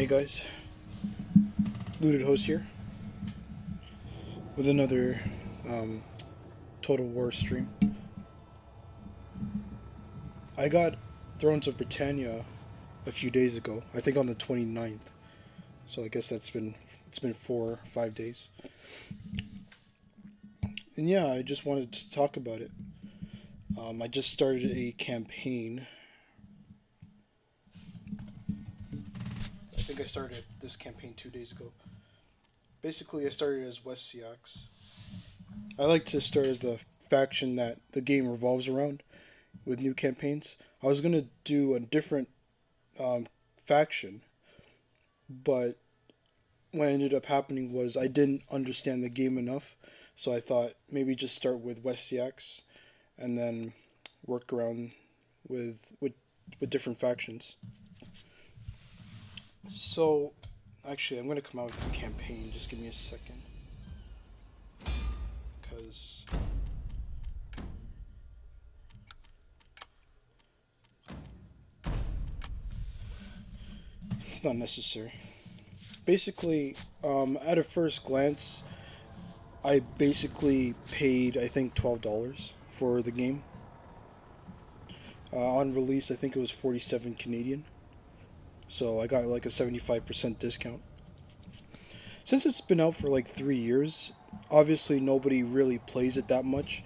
Hey guys, Looted Host here with another um, Total War stream. I got Thrones of Britannia a few days ago. I think on the 29th. So I guess it's been 4 or 5 days. And yeah, I just wanted to talk about it. I just started a campaign. I think I started this campaign 2 days ago. Basically, I started as West Seax. I like to start as the faction that the game revolves around with new campaigns. I was gonna do a different um, faction, but what ended up happening was I didn't understand the game enough, so I thought maybe just start with West CX and then work around with different factions. So, actually, I'm gonna come out with a campaign. Just give me a second, because it's not necessary. Basically, at a first glance, I basically paid I think $12 for the game. On release, I think it was 47 Canadian. So I got like a 75% discount. Since it's been out for like 3 years, obviously nobody really plays it that much.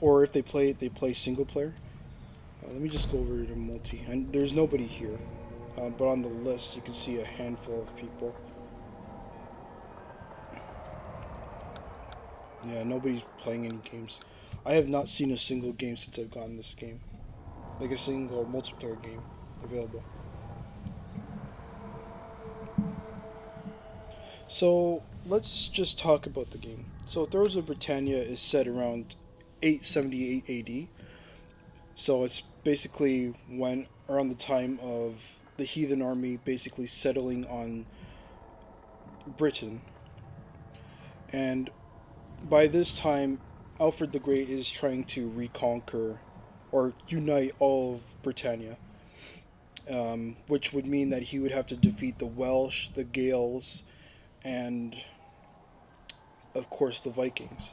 Or if they play it, they play single player. Let me just go over to multi. And there's nobody here. But on the list, you can see a handful of people. Yeah, nobody's playing any games. I have not seen a single game since I've gotten this game. Like a single multiplayer game available. So let's just talk about the game. So Thrones of Britannia is set around 878 AD. So it's basically when around the time of the heathen army basically settling on Britain. And by this time, Alfred the Great is trying to reconquer or unite all of Britannia, which would mean that he would have to defeat the Welsh, the Gales, and of course the Vikings.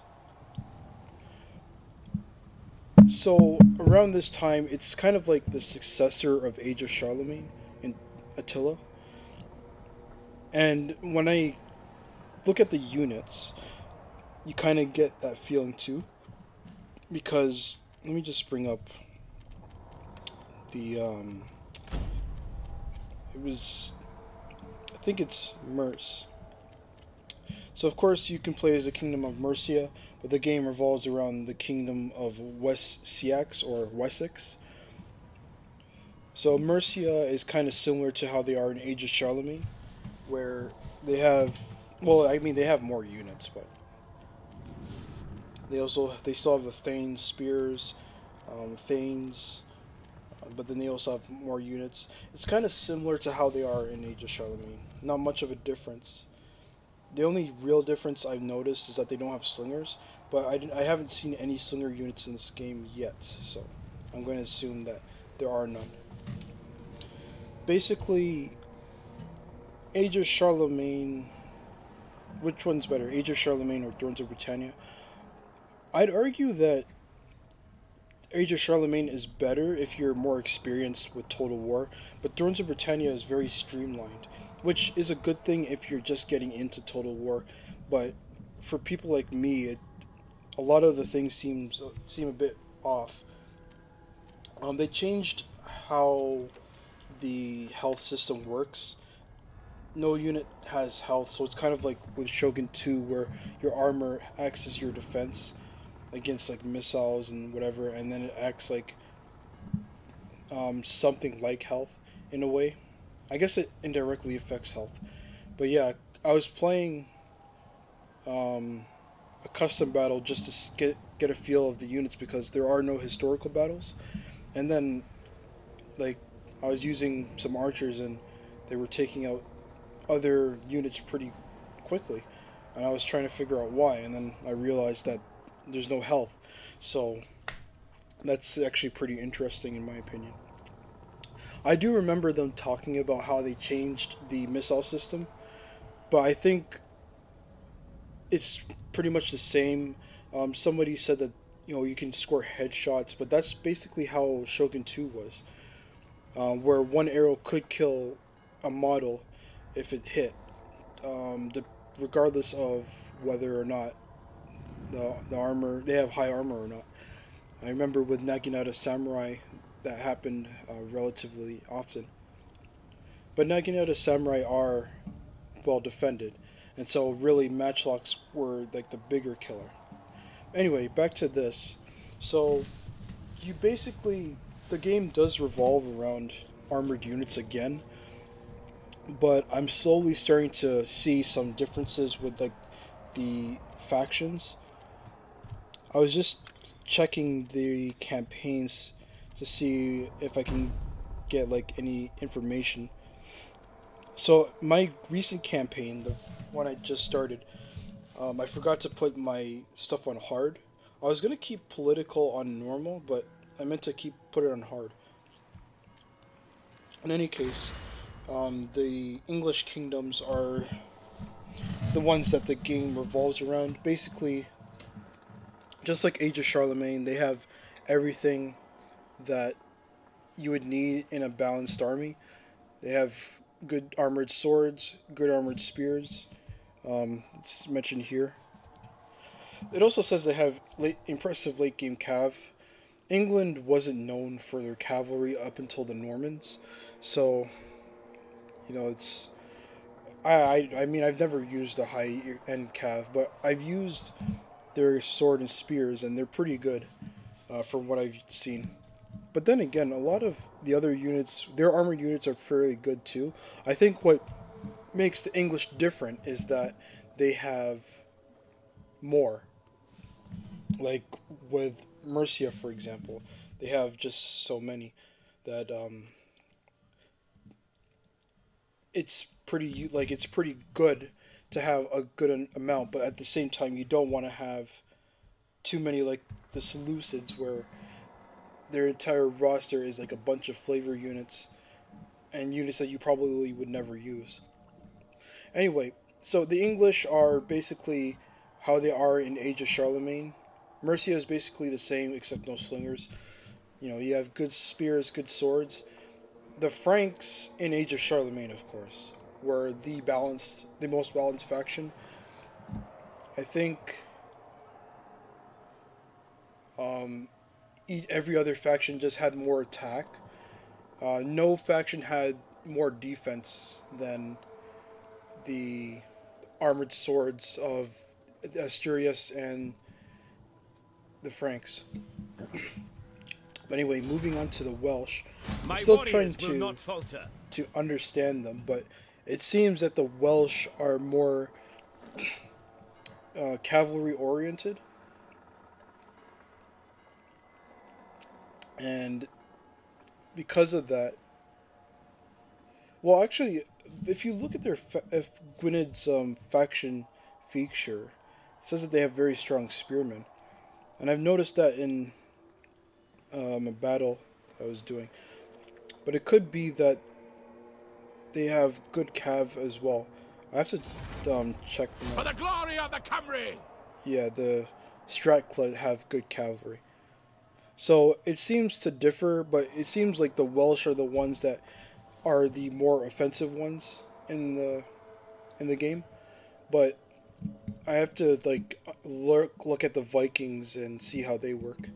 So around this time, it's kind of like the successor of Age of Charlemagne in Attila. And when I look at the units, you kind of get that feeling too. Because let me just bring up the it was, I think it's Merce. So of course you can play as the Kingdom of Mercia, but the game revolves around the Kingdom of West Seax or Wessex. So Mercia is kind of similar to how they are in Age of Charlemagne, where they have, well, I mean they have more units, but they still have the Thanes spears, Thanes, but then they also have more units. It's kind of similar to how they are in Age of Charlemagne. Not much of a difference. The only real difference I've noticed is that they don't have slingers, but I haven't seen any slinger units in this game yet, so I'm going to assume that there are none. Basically, Age of Charlemagne, which one's better, Age of Charlemagne or Thrones of Britannia? I'd argue that Age of Charlemagne is better if you're more experienced with Total War, but Thrones of Britannia is very streamlined, which is a good thing if you're just getting into Total War. But for people like me, a lot of the things seem a bit off. They changed how the health system works. No unit has health, so it's kind of like with Shogun 2, where your armor acts as your defense against like missiles and whatever, and then it acts like something like health in a way. I guess it indirectly affects health, but yeah, I was playing a custom battle just to get a feel of the units because there are no historical battles, and then like I was using some archers and they were taking out other units pretty quickly, and I was trying to figure out why, and then I realized that there's no health. So that's actually pretty interesting in my opinion. I do remember them talking about how they changed the missile system, but I think it's pretty much the same. Somebody said that you can score headshots, but that's basically how Shogun 2 was, where one arrow could kill a model if it hit, regardless of whether or not the armor they have high armor or not. I remember with Naginata Samurai that happened relatively often, but Naginata Samurai are well defended, and so really matchlocks were like the bigger killer. Anyway, back to this. So you basically the game does revolve around armored units again, but I'm slowly starting to see some differences with like the factions. I was just checking the campaigns to see if I can get like any information. So my recent campaign, the one I just started, I forgot to put my stuff on hard. I was gonna keep political on normal, but I meant to put it on hard. In any case, the English kingdoms are the ones that the game revolves around. Basically, just like Age of Charlemagne, they have everything that you would need in a balanced army. They have good armored swords, good armored spears. It's mentioned here. It also says they have impressive late game cav. England wasn't known for their cavalry up until the Normans, so it's. I mean I've never used the high end cav, but I've used their sword and spears, and they're pretty good from what I've seen. But then again, a lot of the other units, their armored units are fairly good too. I think what makes the English different is that they have more. Like with Mercia, for example, they have just so many that it's pretty good to have a good amount, but at the same time, you don't want to have too many like the Seleucids where their entire roster is like a bunch of flavor units and units that you probably would never use. Anyway, so the English are basically how they are in Age of Charlemagne. Mercia is basically the same except no slingers. You have good spears, good swords. The Franks in Age of Charlemagne, of course, were the most balanced faction. I think um, every other faction just had more attack. No faction had more defense than the armored swords of Asturias and the Franks. But anyway, moving on to the Welsh, I'm still trying to understand them, but it seems that the Welsh are more cavalry oriented, and because of that, well, actually, if you look at if Gwyned's faction feature, it says that they have very strong spearmen, and I've noticed that in a battle I was doing, but it could be that they have good cav as well. I have to check them out. For the glory of the Cymry! Yeah, the Stratcled have good cavalry. So it seems to differ, but it seems like the Welsh are the ones that are the more offensive ones in the game. But I have to like look at the Vikings and see how they work.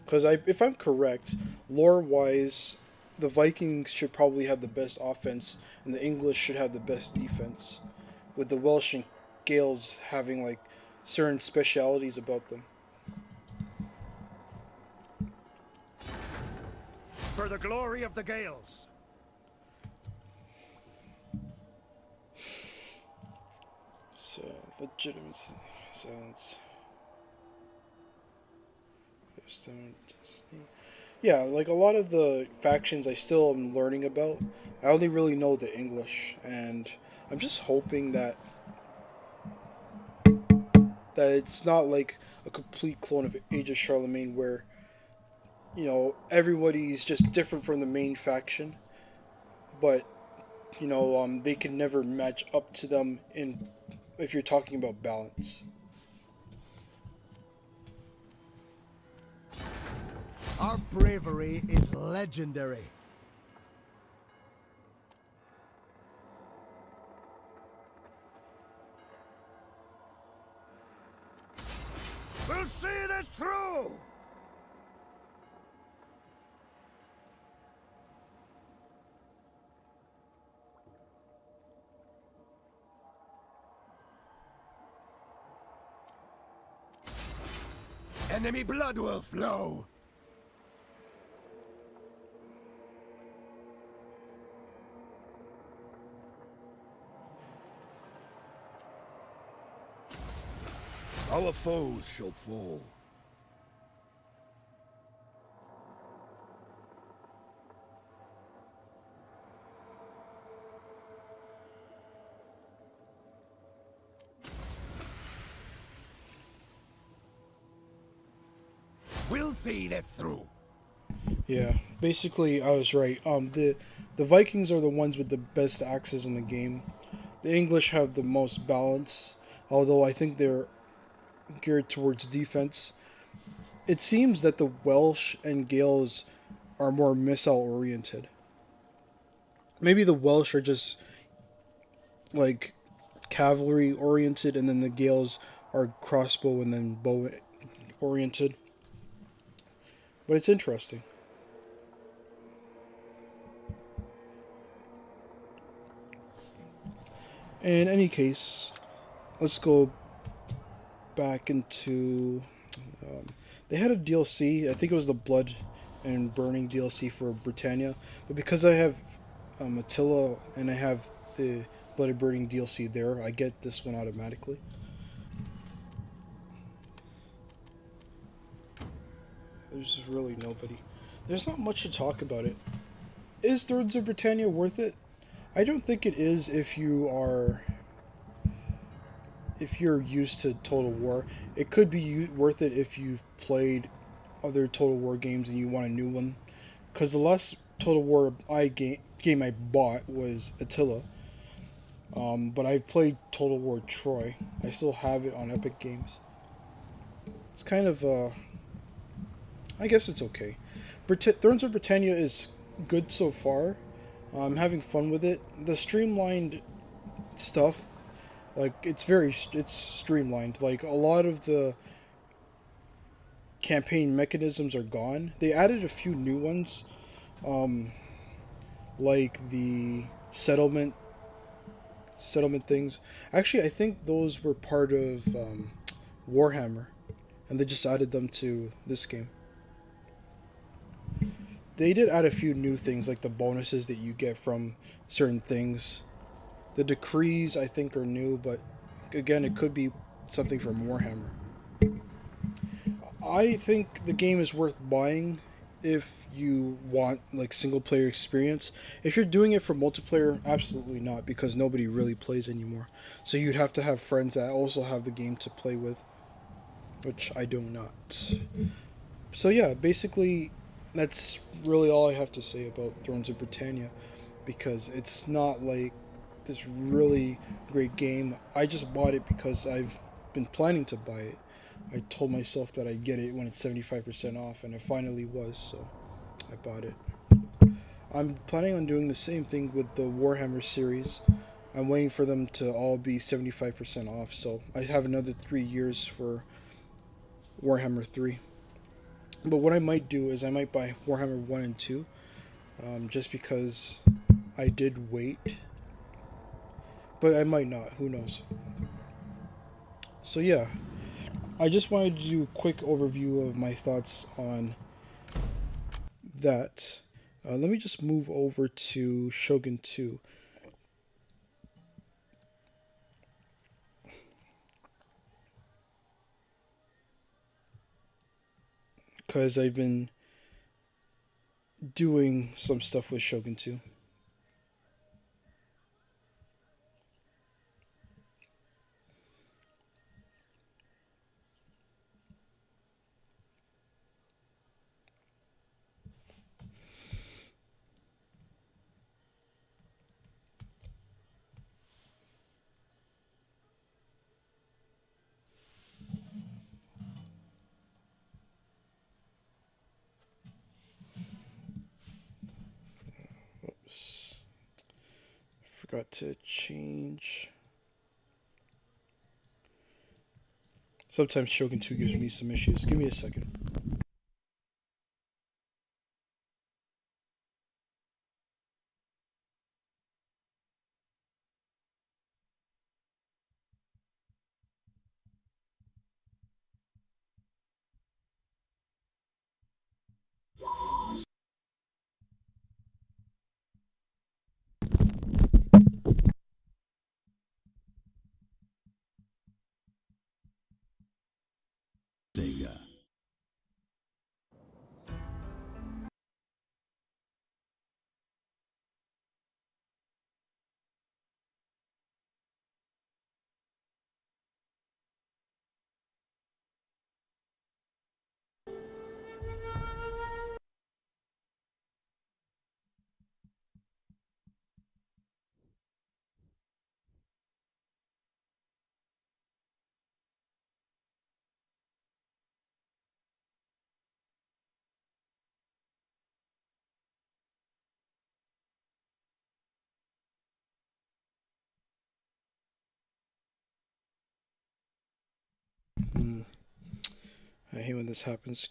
Because if I'm correct, lore-wise, the Vikings should probably have the best offense, and the English should have the best defense, with the Welsh and Gaels having like certain specialities about them. For the glory of the Gaels. So legitimacy sounds. Yeah, like a lot of the factions I still am learning about. I only really know the English, and I'm just hoping that it's not like a complete clone of Age of Charlemagne where everybody's just different from the main faction, but they can never match up to them in if you're talking about balance. Our bravery is legendary. We'll see this through! Enemy blood will flow! Our foes shall fall. We'll see this through. Yeah, basically I was right. The Vikings are the ones with the best axes in the game. The English have the most balance, although I think they're geared towards defense. It seems that the Welsh and Gales are more missile oriented. Maybe the Welsh are just like cavalry oriented, and then the Gales are crossbow and then bow oriented. But it's interesting. In any case, let's go back into. Um, they had a DLC. I think it was the Blood and Burning DLC for Britannia, but because I have Attila and I have the Blood and Burning DLC there, I get this one automatically. There's really nobody. There's not much to talk about it. Is Thrones of Britannia worth it? I don't think it is if you're used to Total War. It could be worth it if you've played other Total War games and you want a new one. Because the last Total War game I bought was Attila. But I played Total War Troy. I still have it on Epic Games. It's kind of I guess it's okay. Thrones of Britannia is good so far. I'm having fun with it. The streamlined stuff, like it's streamlined. Like a lot of the campaign mechanisms are gone. They added a few new ones, like the settlement things. Actually, I think those were part of Warhammer, and they just added them to this game. They did add a few new things, like the bonuses that you get from certain things. The decrees, I think, are new, but again, it could be something from Warhammer. I think the game is worth buying if you want like single player experience. If you're doing it for multiplayer, absolutely not, because nobody really plays anymore. So you'd have to have friends that also have the game to play with, which I do not. So yeah, basically that's really all I have to say about Thrones of Britannia, because it's not like this really great game. I just bought it because I've been planning to buy it. I told myself that I'd get it when it's 75% off, and it finally was, so I bought it. I'm planning on doing the same thing with the Warhammer series. I'm waiting for them to all be 75% off, so I have another 3 years for Warhammer 3. But what I might do is I might buy Warhammer 1 and 2, just because I did wait. But I might not, who knows. So yeah, I just wanted to do a quick overview of my thoughts on that. Let me just move over to Shogun 2. Because I've been doing some stuff with Shogun 2. Forgot to change. Sometimes Shogun 2 gives me some issues. Give me a second. Sega. Mm, I hate when this happens.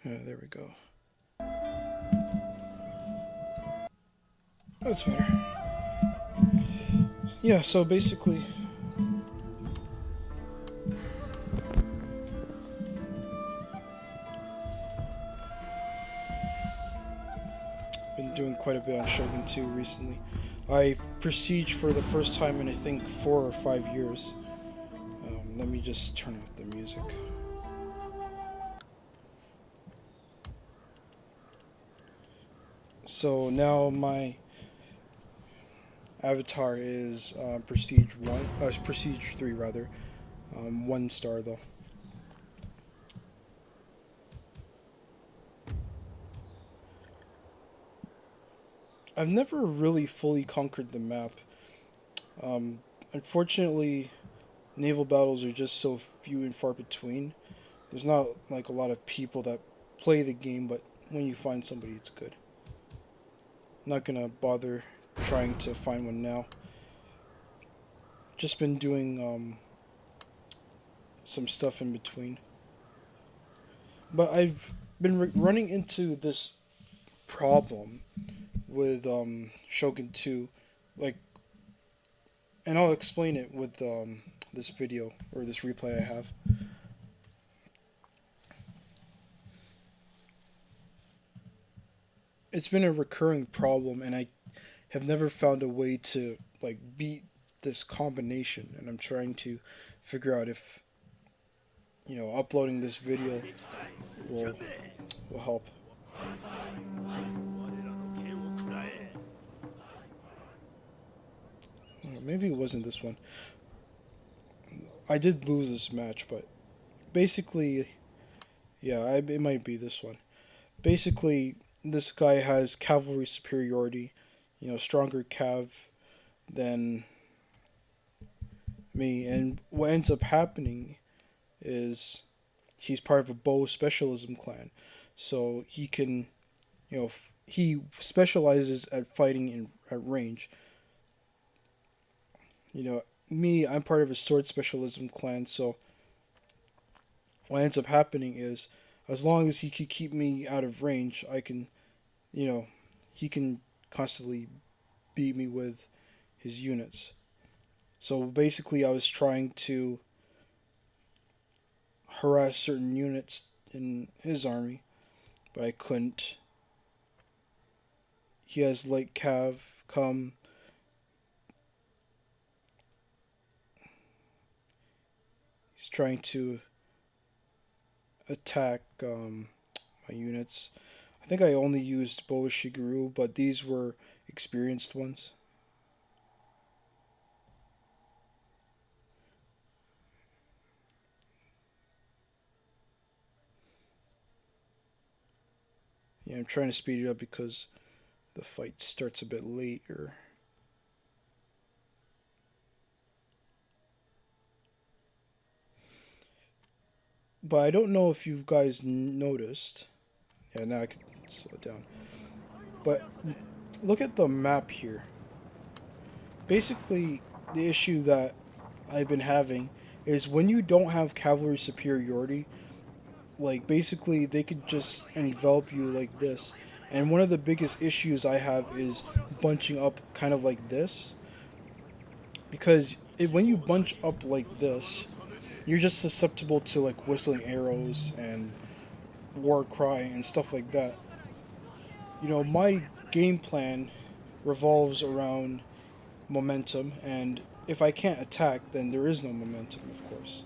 There we go. That's better. Yeah, so basically, been doing quite a bit on Shogun 2 recently. I prestige for the first time in I think 4 or 5 years. Let me just turn off the music. So now my avatar is prestige 1, prestige 3 rather, 1 star though. I've never really fully conquered the map. Unfortunately, naval battles are just so few and far between. There's not like a lot of people that play the game, but when you find somebody, it's good. I'm not gonna bother trying to find one now. Just been doing some stuff in between. But I've been running into this problem with Shogun 2, like, and I'll explain it with this video or this replay I have. It's been a recurring problem, and I have never found a way to like beat this combination, and I'm trying to figure out if uploading this video will help. Maybe it wasn't this one. I did lose this match, but basically, yeah, it might be this one. Basically, this guy has cavalry superiority, stronger cav than me, and what ends up happening is he's part of a bow specialism clan, so he can, he specializes at fighting at range. Me, I'm part of a sword specialism clan, so what ends up happening is, as long as he can keep me out of range, I can, you know, he can constantly beat me with his units. So basically, I was trying to harass certain units in his army, but I couldn't. He has light cav come. He's trying to attack my units. I think I only used Boa Shigeru, but these were experienced ones. Yeah, I'm trying to speed it up because the fight starts a bit later. But I don't know if you guys noticed. Yeah, now I can slow it down. But look at the map here. Basically, the issue that I've been having is when you don't have cavalry superiority, like basically they could just envelop you like this. And one of the biggest issues I have is bunching up kind of like this. Because when you bunch up like this, you're just susceptible to like whistling arrows and war cry and stuff like that. You know, my game plan revolves around momentum, and if I can't attack, then there is no momentum, of course.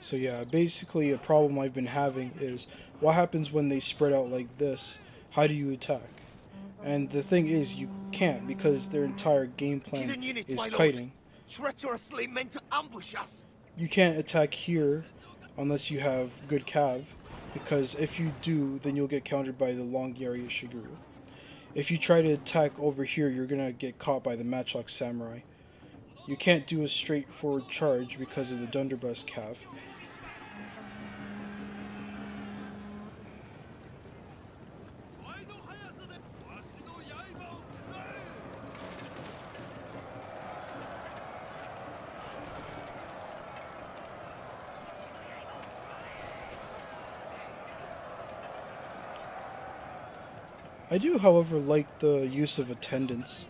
So yeah, basically a problem I've been having is what happens when they spread out like this? How do you attack? And the thing is, you can't because their entire game plan Hidden units, is my lord. kiting. Treacherously meant to ambush us. You can't attack here unless you have good cav, because if you do, then you'll get countered by the long Yari Shigeru. If you try to attack over here, you're gonna get caught by the Matchlock Samurai. You can't do a straightforward charge because of the Dunderbuss cav. I do, however, like the use of attendants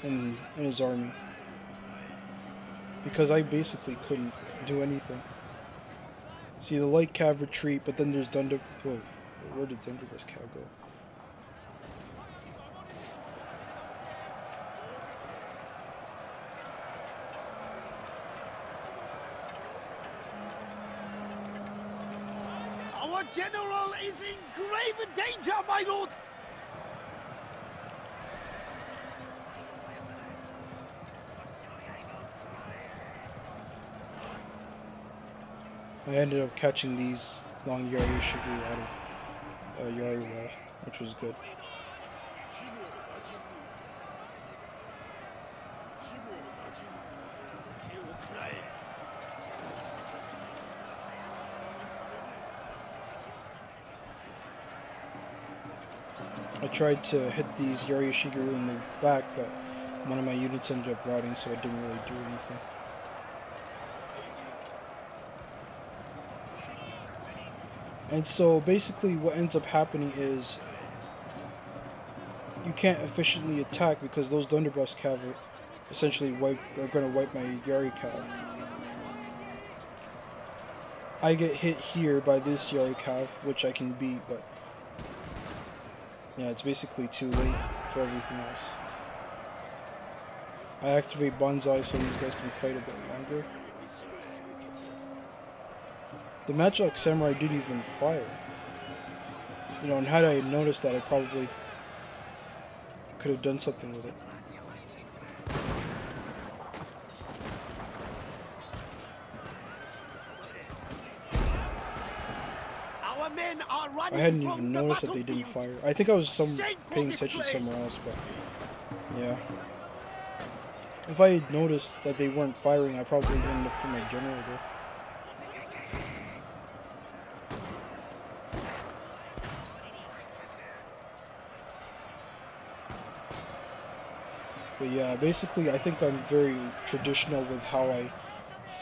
in his army, because I basically couldn't do anything. See, the light cav retreat, but then there's Dunder... Whoa, where did Dunderbuss cav go? Our general is in grave danger, my lord. I ended up catching these long Yari Shigeru out of Yari wall, which was good. I tried to hit these Yari Shigeru in the back, but one of my units ended up routing, so I didn't really do anything. And so basically what ends up happening is you can't efficiently attack because those Dunderbuss cav are essentially are going to wipe my Yari cav. I get hit here by this Yari cav, which I can beat, but yeah, it's basically too late for everything else. I activate Banzai so these guys can fight a bit longer. The Matchlock Samurai didn't even fire. You know, and had I noticed that, I probably could have done something with it. Our men are running. I hadn't even noticed that they didn't fire. I think I was paying attention somewhere else, but yeah. If I had noticed that they weren't firing, I probably wouldn't have put my general there. But yeah, basically I think I'm very traditional with how I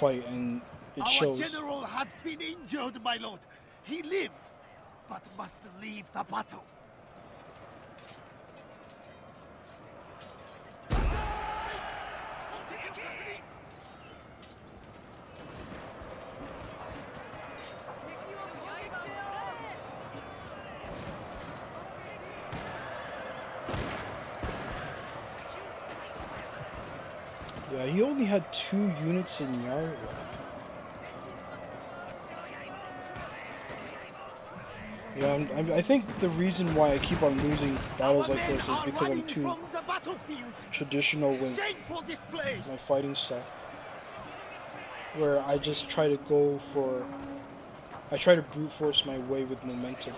fight, and it Our shows. general has been injured, my lord. He lives, but must leave the battle. Yeah, he only had 2 units in Yarwa. Yeah, I think the reason why I keep on losing battles like this is because I'm too traditional with Shameful display. my fighting style. Where I just try to go for... I try to brute force my way with momentum.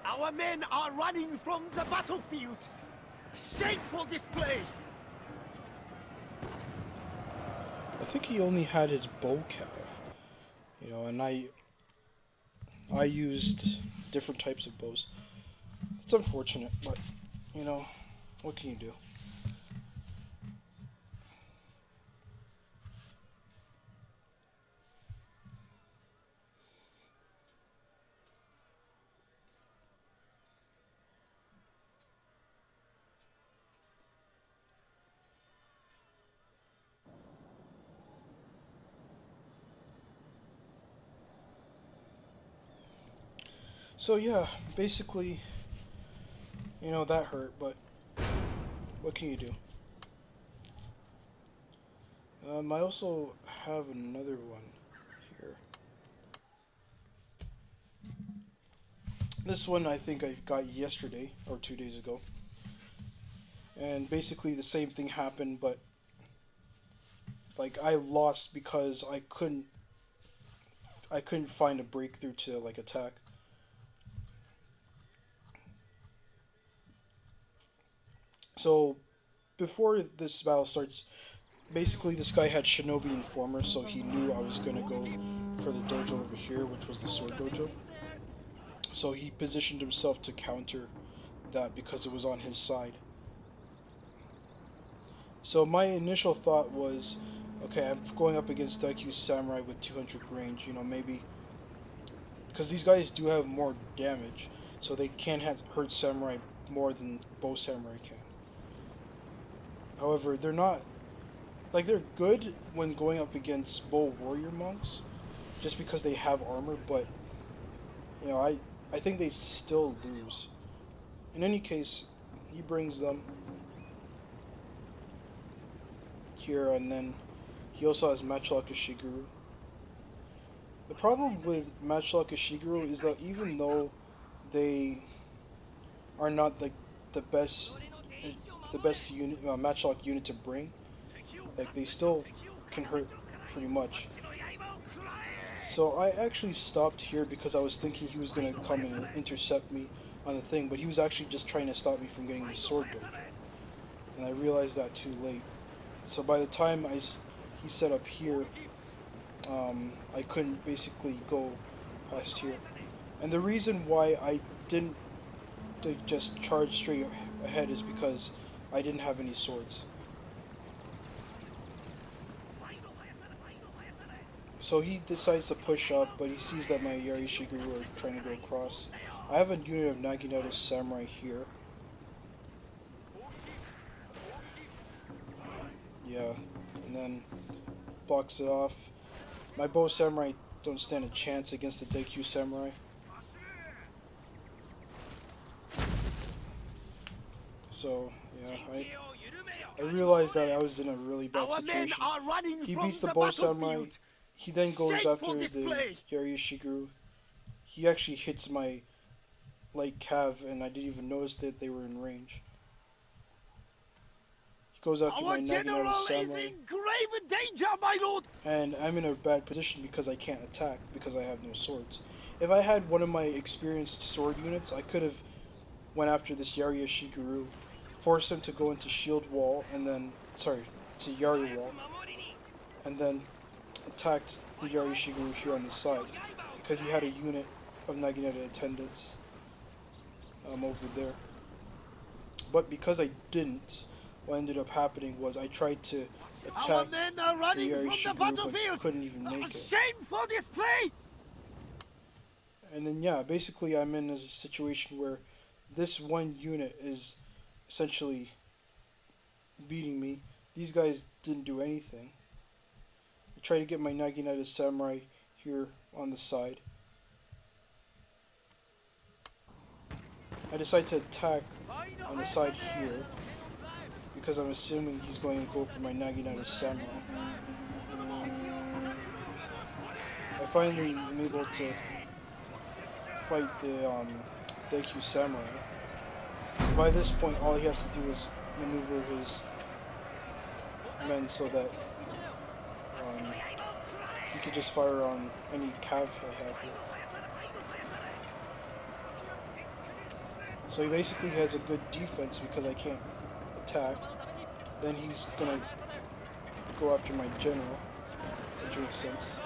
Our men are running from the battlefield. Shameful display. I think he only had his bow cav, you know, and I used different types of bows. It's unfortunate, but you know, what can you do? So yeah, basically, you know, that hurt, but what can you do? I also have another one here. This one I think I got yesterday, or 2 days ago. And basically the same thing happened, but like I lost because I couldn't find a breakthrough to like attack. So, before this battle starts, basically this guy had Shinobi Informer, so he knew I was going to go for the dojo over here, which was the sword dojo. So he positioned himself to counter that because it was on his side. So my initial thought was, okay, I'm going up against Daikyu Samurai with 200 range, you know, maybe... Because these guys do have more damage, so they can hurt Samurai more than bow Samurai can. However, they're not, like, they're good when going up against bow warrior monks, just because they have armor, but, you know, I think they still lose. In any case, he brings them here, and then he also has Matchlock Ishiguro. The problem with Matchlock Ishiguro is that even though they are not like the best unit, Matchlock unit to bring, like they still can hurt pretty much. So I actually stopped here because I was thinking he was gonna come and intercept me on the thing, but he was actually just trying to stop me from getting the sword dojo, and I realized that too late. So by the time he set up here, I couldn't basically go past here. And the reason why I didn't just charge straight ahead is because I didn't have any swords. So he decides to push up, but he sees that my Yari Shiguru are trying to go across. I have a unit of Naginata Samurai here. Yeah, and then blocks it off. My bow Samurai don't stand a chance against the Daikyu Samurai. So, yeah, I realized that I was in a really bad situation. He beats the bow Samurai. He then goes after the Yari Shiguru. He actually hits my light cav, and I didn't even notice that they were in range. He goes after my Naginata Samurai. Grave danger, my lord. And I'm in a bad position because I can't attack because I have no swords. If I had one of my experienced sword units, I could have went after this Yari Shiguru forced him to go into shield wall, and then, sorry, to Yari wall, and then attacked the Yari Shiguru here on the side, because he had a unit of Naginata attendants over there. But because I didn't, what ended up happening was I tried to Our attack men are the running Yari from the Shiguru, battlefield! but couldn't even make it. Shameful display! And then yeah, basically I'm in a situation where this one unit is essentially beating me. These guys didn't do anything. I try to get my Naginata Samurai here on the side. I decide to attack on the side here because I'm assuming he's going to go for my Naginata Samurai. I finally am able to fight the Daikyu Samurai. By this point, all he has to do is maneuver his men so that he can just fire on any cav I have here. So he basically has a good defense because I can't attack. Then he's gonna go after my general, which makes sense.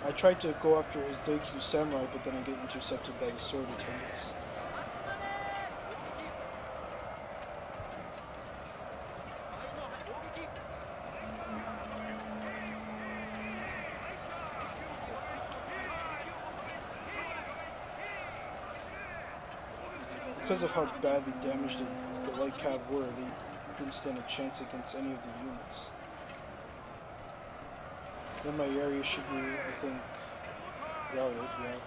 I tried to go after his Daikyu Samurai, but then I get intercepted by the sword attendants. Because of how badly damaged the light cav were, they didn't stand a chance against any of the units. Then my area Shiguru, I think, routed, yeah.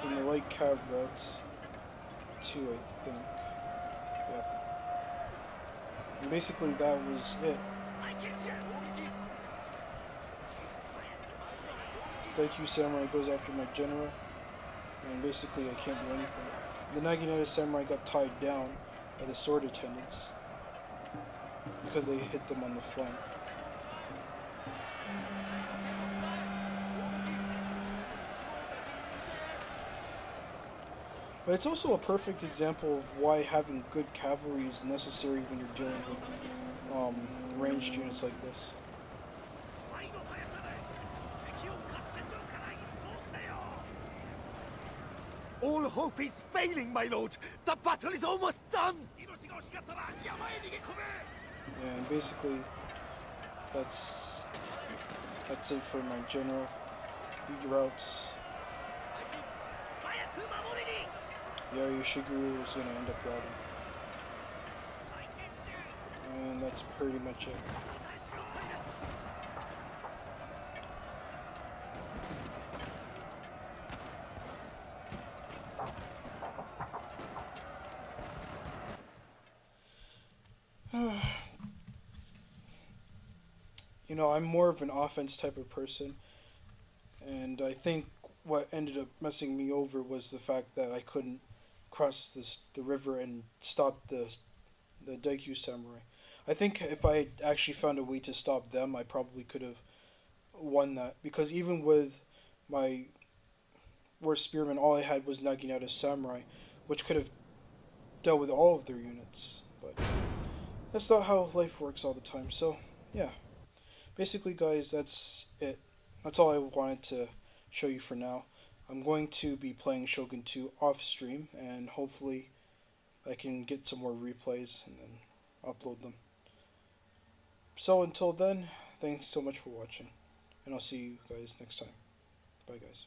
And the light cav routes, too, I think. Yeah. And basically that was it. Daikyu Samurai goes after my general, and basically I can't do anything. The Naginata Samurai got tied down by the sword attendants because they hit them on the flank. But it's also a perfect example of why having good cavalry is necessary when you're dealing with ranged units like this. All hope is failing, my lord! The battle is almost done! Yeah, and basically that's it for my general. He routes. Yari Shiguru is going to end up routing. And that's pretty much it. You know, I'm more of an offense type of person, and I think what ended up messing me over was the fact that I couldn't cross the river and stop the Daikyu Samurai. I think if I had actually found a way to stop them, I probably could have won that, because even with my worst spearmen, all I had was Naginata Samurai, which could have dealt with all of their units, but that's not how life works all the time. So yeah, basically guys, that's it. That's all I wanted to show you for now. I'm going to be playing Shogun 2 off stream, and hopefully I can get some more replays and then upload them. So until then, thanks so much for watching, and I'll see you guys next time. Bye guys.